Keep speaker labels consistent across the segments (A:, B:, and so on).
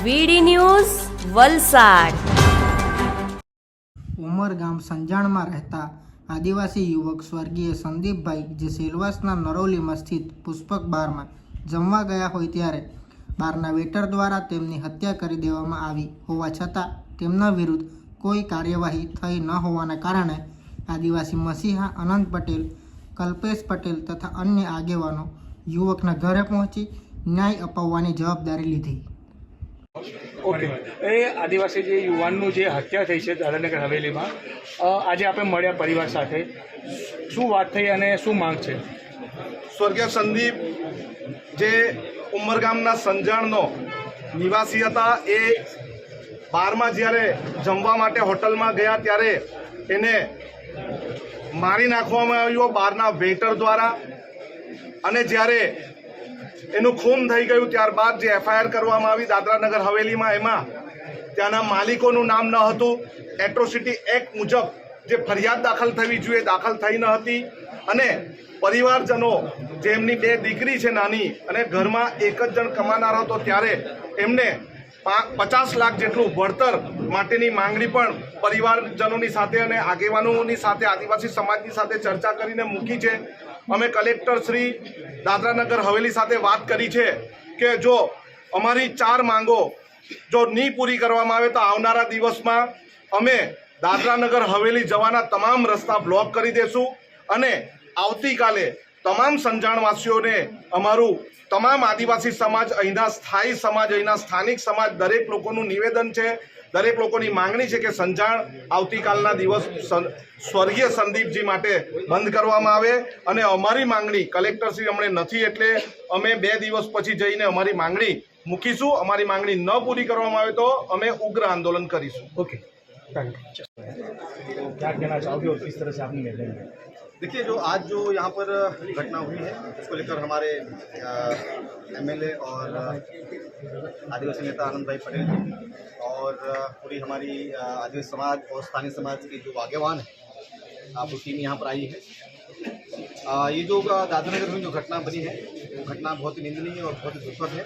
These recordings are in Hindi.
A: વીડી ન્યૂઝ વલસાડ।
B: ઉમરગામ સંજાણમાં રહેતા આદિવાસી યુવક સ્વર્ગીય સંદીપભાઈ જે સેલવાસના નરોલીમાં સ્થિત પુષ્પક બારમાં જમવા ગયા હોય ત્યારે બારના વેટર દ્વારા તેમની હત્યા કરી દેવામાં આવી હોવા છતાં તેમના વિરુદ્ધ કોઈ કાર્યવાહી થઈ ન હોવાના કારણે આદિવાસી મસીહા અનંત પટેલ, કલ્પેશ પટેલ તથા અન્ય આગેવાનો યુવકના ઘરે પહોંચી ન્યાય અપાવવાની જવાબદારી લીધી।
C: ઓકે, એ આદિવાસી જે યુવાનનું જે હત્યા થઈ છે દાદરાનગર હવેલીમાં, આજે આપણે મળ્યા પરિવાર સાથે, શું વાત થઈ અને શું માંગ છે?
D: સ્વર્ગીય સંદીપ જે ઉમરગામના સંજાણનો નિવાસી હતા, એ બારમાં જ્યારે જમવા માટે હોટલમાં ગયા ત્યારે એને મારી નાખવામાં આવ્યો બારના વેટર દ્વારા, અને જ્યારે એનું ખૂન થઈ ગયું ત્યારબાદ જે એફઆઈઆર કરવામાં આવી દાદરાનગર હવેલીમાં, એમાં ત્યાંના માલિકોનું નામ ન હતું। એટ્રોસિટી એક્ટ મુજબ જે ફરિયાદ દાખલ થવી જોઈએ દાખલ થઈ ન હતી, અને પરિવારજનો જેમની 2 દીકરી છે નાની, અને ઘરમાં એક જ જણ કમાનાર હતો, ત્યારે એમને 50 લાખ જેટલું વળતર માટેની માંગણી પણ પરિવારજનોની સાથે અને આગેવાનોની સાથે, આદિવાસી સમાજની સાથે ચર્ચા કરીને મૂકી છે। અમે કલેક્ટર શ્રી દાદરાનગર હવેલી સાથે વાત કરી છે કે જો અમારી 4 માંગો જો નહીં પૂરી કરવામાં આવે તો આવનારા દિવસમાં અમે દાદરાનગર હવેલી જવાના તમામ રસ્તા બ્લોક કરી દેશું, અને આવતીકાલે તમામ સંજાણવાસીઓને અમારું તમામ આદિવાસી સમાજ, અહીંના સ્થાયી સમાજ, અહીંના સ્થાનિક સમાજ, દરેક લોકોનું નિવેદન છે, દરેક લોકોની માંગણી છે કે સંજાણ આવતીકાલના દિવસ સ્વર્ગીય સંદીપજી માટે બંધ કરવામાં આવે, અને અમારી માંગણી કલેક્ટરશ્રી હમણાં નથી એટલે અમે 2 દિવસ પછી જઈને અમારી માંગણી મૂકીશું। અમારી માંગણી ન પૂરી કરવામાં આવે તો અમે ઉગ્ર આંદોलन કરીશું।
C: ओके, क्या कहना चाहोगे और किस तरह से आपने निर्णय लिया?
E: देखिए, जो आज जो यहाँ पर घटना हुई है उसको लेकर हमारे एमएलए और आदिवासी नेता आनंदभाई पटेल जी और पूरी हमारी आदिवासी समाज और स्थानीय समाज की जो आगेवान है, आप वो टीम यहाँ पर आई है। ये जो दादरानगर में जो घटना बनी है वो घटना बहुत ही निंदनीय और बहुत ही दुखद है,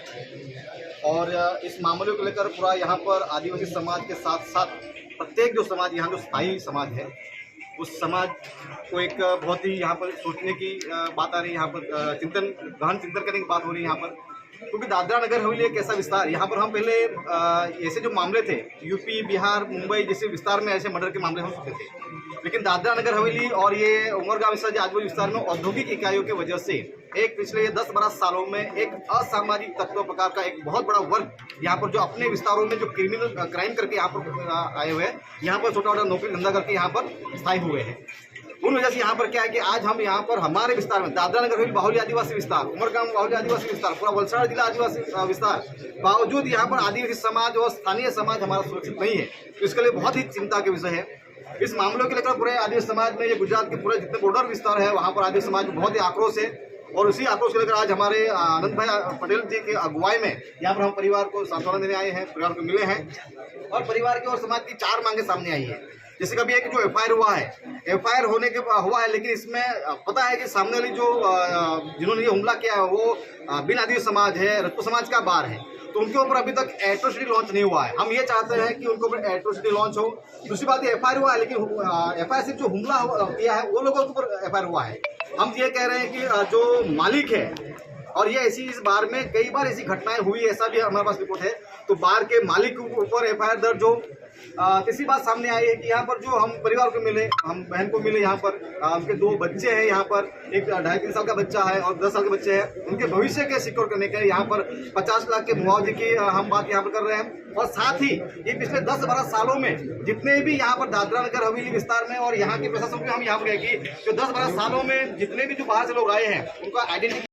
E: और इस मामले को लेकर पूरा यहाँ पर आदिवासी समाज के साथ साथ प्रत्येक जो समाज, यहाँ जो स्थायी समाज है, उस समाज को एक बहुत ही यहाँ पर सोचने की बात आ रही है, यहाँ पर गहन चिंतन करने की बात हो रही है यहाँ पर, क्योंकि दादरानगर हवेली एक ऐसा विस्तार, यहाँ पर हम पहले ऐसे जो मामले थे यूपी, बिहार, मुंबई जैसे विस्तार में ऐसे मर्डर के मामले हो चुके थे, लेकिन दादरानगर हवेली और ये उमरगाम आदिवासी विस्तार में औद्योगिक इकाइयों की वजह से एक पिछले 10-12 सालों में एक असामाजिक तत्व प्रकार का एक बहुत बड़ा वर्ग यहाँ पर जो अपने विस्तारों में जो क्रिमिनल क्राइम करके यहाँ पर आए हुए हैं, यहाँ पर छोटा छोटा नौकरी धंधा करके यहाँ पर स्थायी हुए हैं। उन वजह से यहाँ पर क्या है कि आज हम यहाँ पर हमारे विस्तार में दादरानगर हवेली बाहुली आदिवासी विस्तार, उमरगाम बाहुली आदिवासी विस्तार, पूरा वलसाड़ जिला आदिवासी विस्तार, बावजूद यहाँ पर आदिवासी समाज और स्थानीय समाज हमारा सुरक्षित नहीं है, तो इसके लिए बहुत ही चिंता के विषय है। इस मामलों के लेकर पूरे आदिवासी समाज में, ये गुजरात के पूरे जितने बॉर्डर विस्तार है वहाँ पर आदिवासी समाज में बहुत ही आक्रोश है, और उसी आक्रोश को लेकर आज हमारे आनंद भाई पटेल जी के अगुवाई में यहाँ पर हम परिवार को सांत्वना देने आए हैं, परिवार को मिले हैं, और परिवार की और समाज की 4 मांगे सामने आई है। जैसे कभी एक जो एफआईआर हुआ है, एफआईआर होने के हुआ है, लेकिन इसमें पता है कि सामने वाली जो जिन्होंने ये हमला किया है वो बिन आदिवासी समाज है, रजपूत समाज का बार है, तो उनके ऊपर अभी तक एट्रोसिटी लॉन्च नहीं हुआ है। हम ये चाहते हैं कि उनके ऊपर एट्रोसिटी लॉन्च हो। दूसरी बात, एफआईआर हुआ है, लेकिन एफआईआर से जो हमला किया है वो लोगों के ऊपर एफआईआर हुआ है। हम ये कह रहे हैं कि जो मालिक है, और ये ऐसी इस बार में कई बार ऐसी घटनाएं हुई, ऐसा भी हमारे पास रिपोर्ट है, तो बार के मालिक के ऊपर एफआईआर दर्ज हो। तीसरी बात सामने आई है कि यहाँ पर जो हम परिवार को मिले, हम बहन को मिले, यहाँ पर उनके 2 बच्चे हैं, यहाँ पर एक 2.5-3 साल का बच्चा है और 10 साल के बच्चे हैं, उनके भविष्य के सिक्योर करने के लिए यहाँ पर 50 लाख के मुआवजे की हम बात यहाँ पर कर रहे हैं। और साथ ही ये पिछले 10-12 सालों में जितने भी यहाँ पर दादरानगर हवेली विस्तार में और यहाँ के प्रशासन को हम यहाँ पर कहें कि जो 10-12 सालों में जितने भी जो बाहर से लोग आए हैं उनका आइडेंटिटी